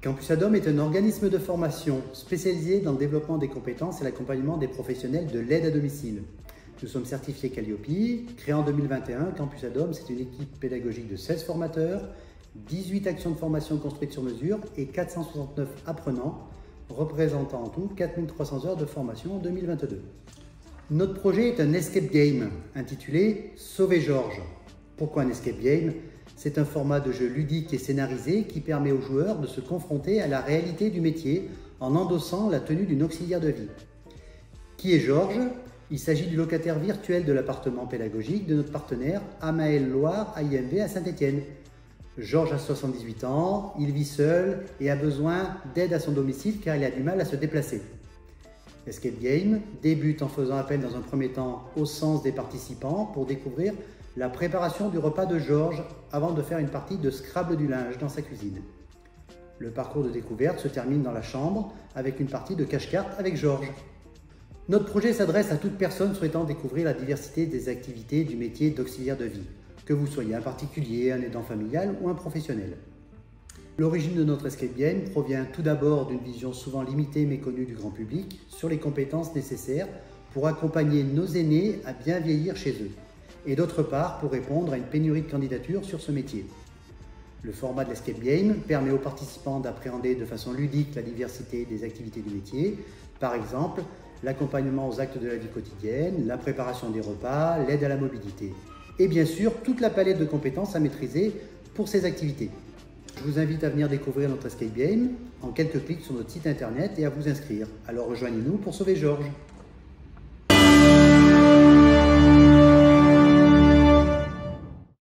Campus Adom est un organisme de formation spécialisé dans le développement des compétences et l'accompagnement des professionnels de l'aide à domicile. Nous sommes certifiés Calliope. Créé en 2021, Campus Adom, c'est une équipe pédagogique de 16 formateurs, 18 actions de formation construites sur mesure et 469 apprenants, représentant en tout 4300 heures de formation en 2022. Notre projet est un escape game intitulé Sauver Georges. Pourquoi un escape game? C'est un format de jeu ludique et scénarisé qui permet aux joueurs de se confronter à la réalité du métier en endossant la tenue d'une auxiliaire de vie. Qui est Georges? Il s'agit du locataire virtuel de l'appartement pédagogique de notre partenaire Amael Loire AIMV à Saint-Étienne. Georges a 78 ans, il vit seul et a besoin d'aide à son domicile car il a du mal à se déplacer. L'escape game débute en faisant appel dans un premier temps au sens des participants pour découvrir la préparation du repas de Georges avant de faire une partie de Scrabble du linge dans sa cuisine. Le parcours de découverte se termine dans la chambre avec une partie de cache-carte avec Georges. Notre projet s'adresse à toute personne souhaitant découvrir la diversité des activités du métier d'auxiliaire de vie, que vous soyez un particulier, un aidant familial ou un professionnel. L'origine de notre escape game provient tout d'abord d'une vision souvent limitée mais connue du grand public sur les compétences nécessaires pour accompagner nos aînés à bien vieillir chez eux, et d'autre part pour répondre à une pénurie de candidatures sur ce métier. Le format de l'escape game permet aux participants d'appréhender de façon ludique la diversité des activités du métier, par exemple l'accompagnement aux actes de la vie quotidienne, la préparation des repas, l'aide à la mobilité, et bien sûr toute la palette de compétences à maîtriser pour ces activités. Je vous invite à venir découvrir notre escape game en quelques clics sur notre site internet et à vous inscrire. Alors rejoignez-nous pour sauver Georges.